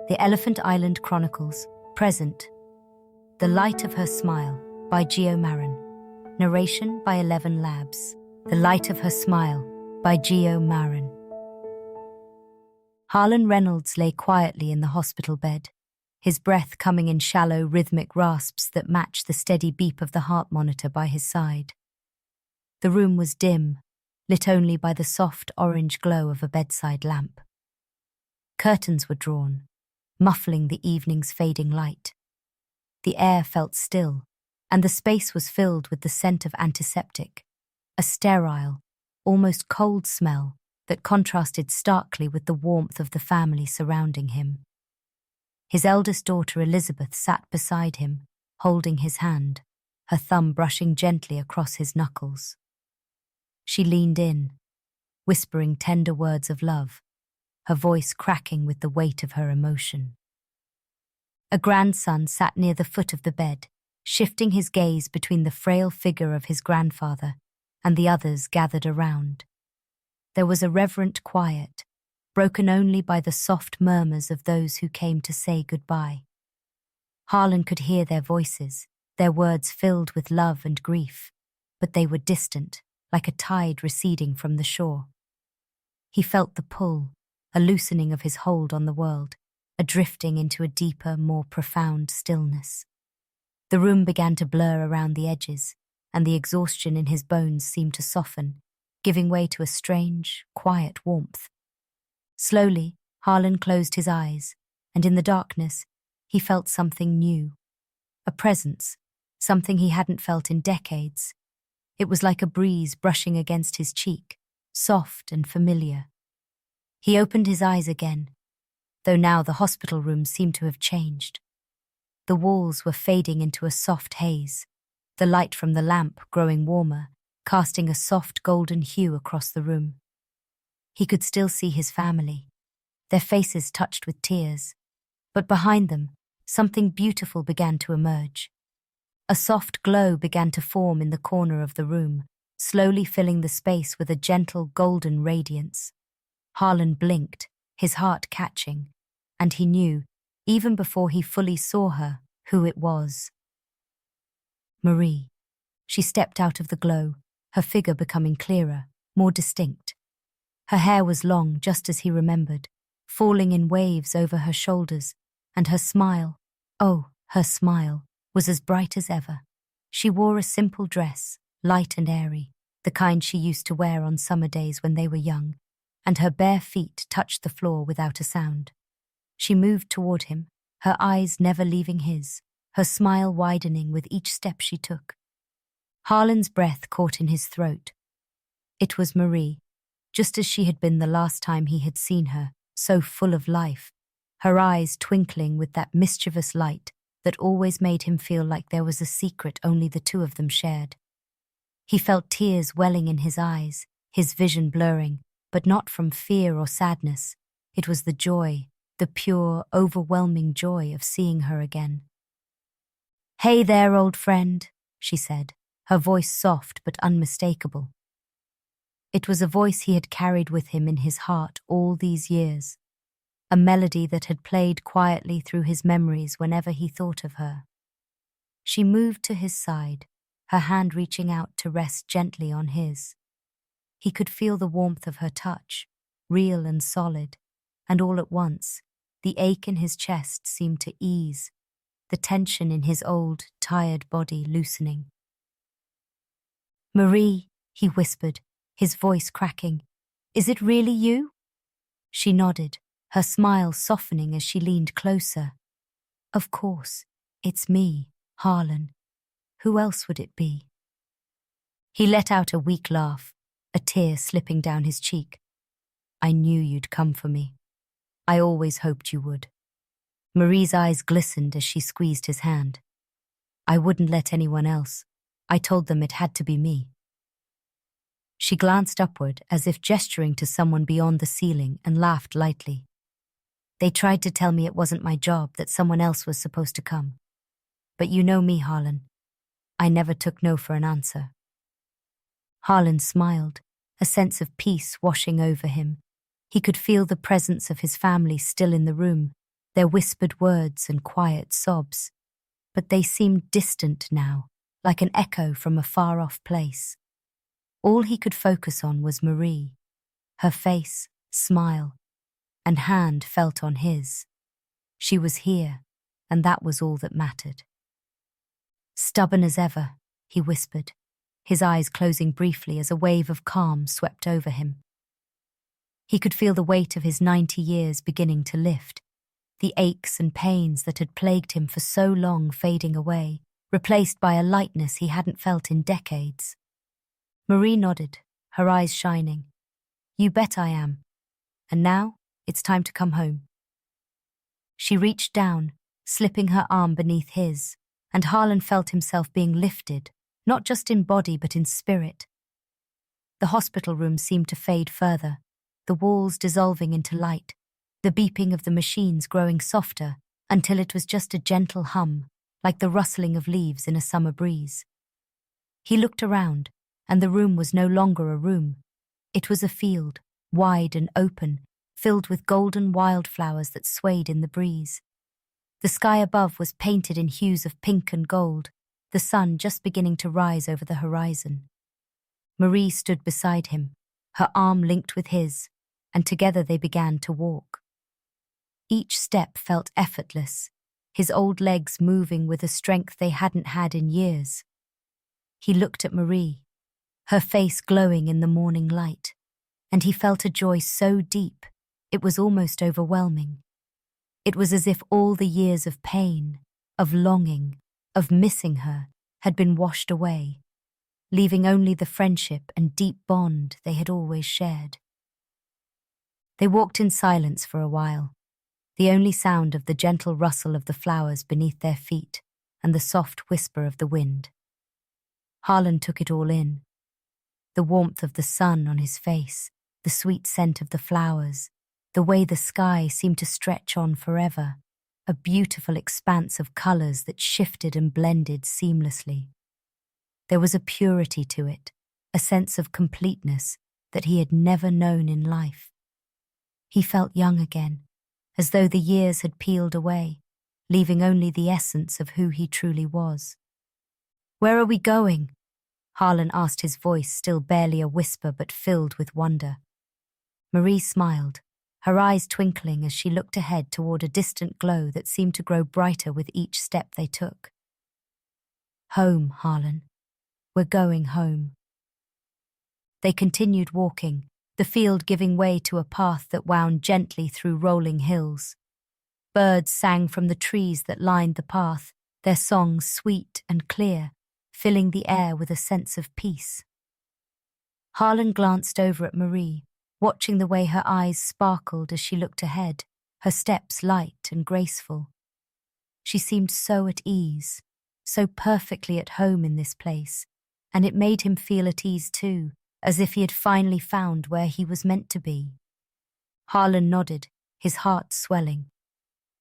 The Elephant Island Chronicles, present. The Light of Her Smile by Gio Marron. Narration by 11 Labs. The Light of Her Smile by Gio Marron. Harlan Reynolds lay quietly in the hospital bed, his breath coming in shallow, rhythmic rasps that matched the steady beep of the heart monitor by his side. The room was dim, lit only by the soft orange glow of a bedside lamp. Curtains were drawn, muffling the evening's fading light. The air felt still, and the space was filled with the scent of antiseptic, a sterile, almost cold smell that contrasted starkly with the warmth of the family surrounding him. His eldest daughter Elizabeth sat beside him, holding his hand, her thumb brushing gently across his knuckles. She leaned in, whispering tender words of love, her voice cracking with the weight of her emotion. A grandson sat near the foot of the bed, shifting his gaze between the frail figure of his grandfather and the others gathered around. There was a reverent quiet, broken only by the soft murmurs of those who came to say goodbye. Harlan could hear their voices, their words filled with love and grief, but they were distant, like a tide receding from the shore. He felt the pull, a loosening of his hold on the world, a drifting into a deeper, more profound stillness. The room began to blur around the edges, and the exhaustion in his bones seemed to soften, giving way to a strange, quiet warmth. Slowly, Harlan closed his eyes, and in the darkness, he felt something new. A presence, something he hadn't felt in decades. It was like a breeze brushing against his cheek, soft and familiar. He opened his eyes again, though now the hospital room seemed to have changed. The walls were fading into a soft haze, the light from the lamp growing warmer, casting a soft golden hue across the room. He could still see his family, their faces touched with tears, but behind them, something beautiful began to emerge. A soft glow began to form in the corner of the room, slowly filling the space with a gentle golden radiance. Harlan blinked, his heart catching, and he knew, even before he fully saw her, who it was. Marie. She stepped out of the glow, her figure becoming clearer, more distinct. Her hair was long, just as he remembered, falling in waves over her shoulders, and her smile, her smile, was as bright as ever. She wore a simple dress, light and airy, the kind she used to wear on summer days when they were young, and her bare feet touched the floor without a sound. She moved toward him, her eyes never leaving his, her smile widening with each step she took. Harlan's breath caught in his throat. It was Marie, just as she had been the last time he had seen her, so full of life, her eyes twinkling with that mischievous light that always made him feel like there was a secret only the two of them shared. He felt tears welling in his eyes, his vision blurring, but not from fear or sadness. It was the joy, the pure, overwhelming joy of seeing her again. "Hey there, old friend," she said, her voice soft but unmistakable. It was a voice he had carried with him in his heart all these years, a melody that had played quietly through his memories whenever he thought of her. She moved to his side, her hand reaching out to rest gently on his. He could feel the warmth of her touch, real and solid, and all at once, the ache in his chest seemed to ease, the tension in his old, tired body loosening. "Marie," he whispered, his voice cracking, "is it really you?" She nodded, her smile softening as she leaned closer. "Of course, it's me, Harlan. Who else would it be?" He let out a weak laugh, a tear slipping down his cheek. "I knew you'd come for me. I always hoped you would." Marie's eyes glistened as she squeezed his hand. "I wouldn't let anyone else. I told them it had to be me." She glanced upward as if gesturing to someone beyond the ceiling and laughed lightly. "They tried to tell me it wasn't my job, that someone else was supposed to come. But you know me, Harlan. I never took no for an answer." Harlan smiled, a sense of peace washing over him. He could feel the presence of his family still in the room, their whispered words and quiet sobs, but they seemed distant now, like an echo from a far-off place. All he could focus on was Marie, her face, smile, and hand felt on his. She was here, and that was all that mattered. "Stubborn as ever," he whispered, his eyes closing briefly as a wave of calm swept over him. He could feel the weight of his 90 years beginning to lift, the aches and pains that had plagued him for so long fading away, replaced by a lightness he hadn't felt in decades. Marie nodded, her eyes shining. "You bet I am. And now, it's time to come home." She reached down, slipping her arm beneath his, and Harlan felt himself being lifted, not just in body but in spirit. The hospital room seemed to fade further, the walls dissolving into light, the beeping of the machines growing softer until it was just a gentle hum, like the rustling of leaves in a summer breeze. He looked around, and the room was no longer a room. It was a field, wide and open, filled with golden wildflowers that swayed in the breeze. The sky above was painted in hues of pink and gold, the sun just beginning to rise over the horizon. Marie stood beside him, her arm linked with his, and together they began to walk. Each step felt effortless, his old legs moving with a strength they hadn't had in years. He looked at Marie, her face glowing in the morning light, and he felt a joy so deep it was almost overwhelming. It was as if all the years of pain, of longing, of missing her had been washed away, leaving only the friendship and deep bond they had always shared. They walked in silence for a while, the only sound of the gentle rustle of the flowers beneath their feet and the soft whisper of the wind. Harlan took it all in. The warmth of the sun on his face, the sweet scent of the flowers, the way the sky seemed to stretch on forever, a beautiful expanse of colors that shifted and blended seamlessly. There was a purity to it, a sense of completeness that he had never known in life. He felt young again, as though the years had peeled away, leaving only the essence of who he truly was. "Where are we going?" Harlan asked, his voice still barely a whisper but filled with wonder. Marie smiled, her eyes twinkling as she looked ahead toward a distant glow that seemed to grow brighter with each step they took. "Home, Harlan. We're going home." They continued walking, the field giving way to a path that wound gently through rolling hills. Birds sang from the trees that lined the path, their songs sweet and clear, filling the air with a sense of peace. Harlan glanced over at Marie, watching the way her eyes sparkled as she looked ahead, her steps light and graceful. She seemed so at ease, so perfectly at home in this place, and it made him feel at ease too, as if he had finally found where he was meant to be. Harlan nodded, his heart swelling.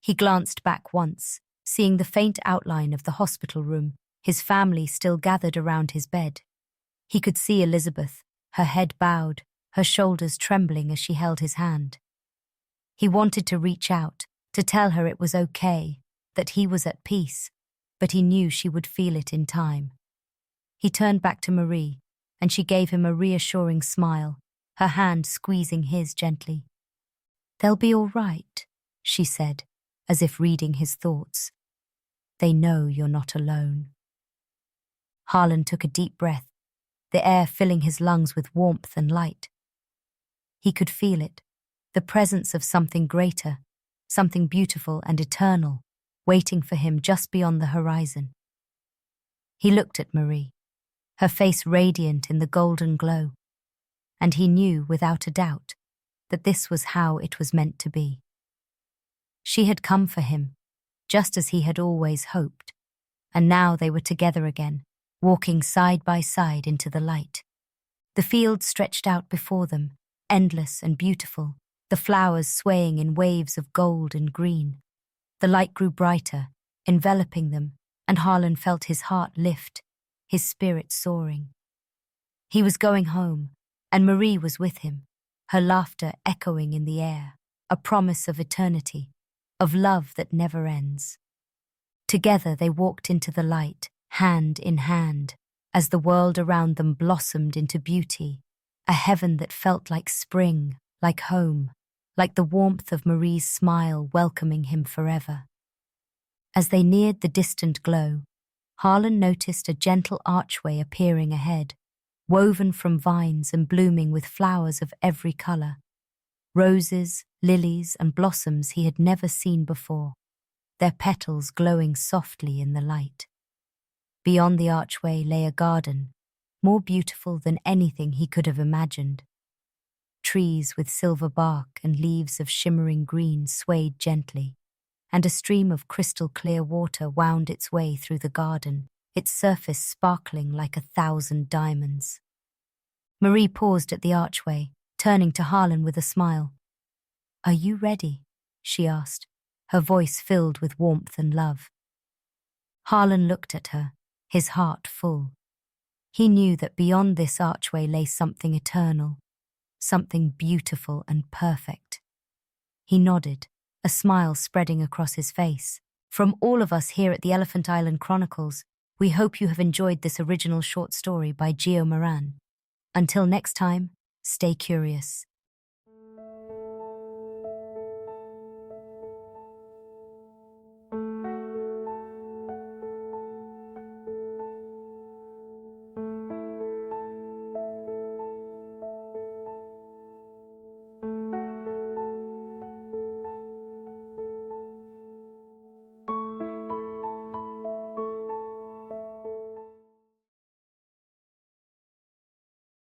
He glanced back once, seeing the faint outline of the hospital room, his family still gathered around his bed. He could see Elizabeth, her head bowed, her shoulders trembling as she held his hand. He wanted to reach out, to tell her it was okay, that he was at peace, but he knew she would feel it in time. He turned back to Marie, and she gave him a reassuring smile, her hand squeezing his gently. "They'll be all right," she said, as if reading his thoughts. "They know you're not alone." Harlan took a deep breath, the air filling his lungs with warmth and light. He could feel it, the presence of something greater, something beautiful and eternal, waiting for him just beyond the horizon. He looked at Marie, her face radiant in the golden glow, and he knew without a doubt that this was how it was meant to be. She had come for him, just as he had always hoped, and now they were together again, walking side by side into the light. The field stretched out before them, endless and beautiful, the flowers swaying in waves of gold and green. The light grew brighter, enveloping them, and Harlan felt his heart lift, his spirit soaring. He was going home, and Marie was with him, her laughter echoing in the air, a promise of eternity. of love that never ends. Together they walked into the light, hand in hand, as the world around them blossomed into beauty, a heaven that felt like spring, like home, like the warmth of Marie's smile welcoming him forever. As they neared the distant glow, Harlan noticed a gentle archway appearing ahead, woven from vines and blooming with flowers of every color. Roses, lilies, and blossoms he had never seen before, their petals glowing softly in the light. Beyond the archway lay a garden, more beautiful than anything he could have imagined. Trees with silver bark and leaves of shimmering green swayed gently, and a stream of crystal-clear water wound its way through the garden, its surface sparkling like 1,000 diamonds. Marie paused at the archway, turning to Harlan with a smile. "Are you ready?" she asked, her voice filled with warmth and love. Harlan looked at her, his heart full. He knew that beyond this archway lay something eternal, something beautiful and perfect. He nodded, a smile spreading across his face. From all of us here at the Elephant Island Chronicles, we hope you have enjoyed this original short story by Gio Marron. Until next time, stay curious.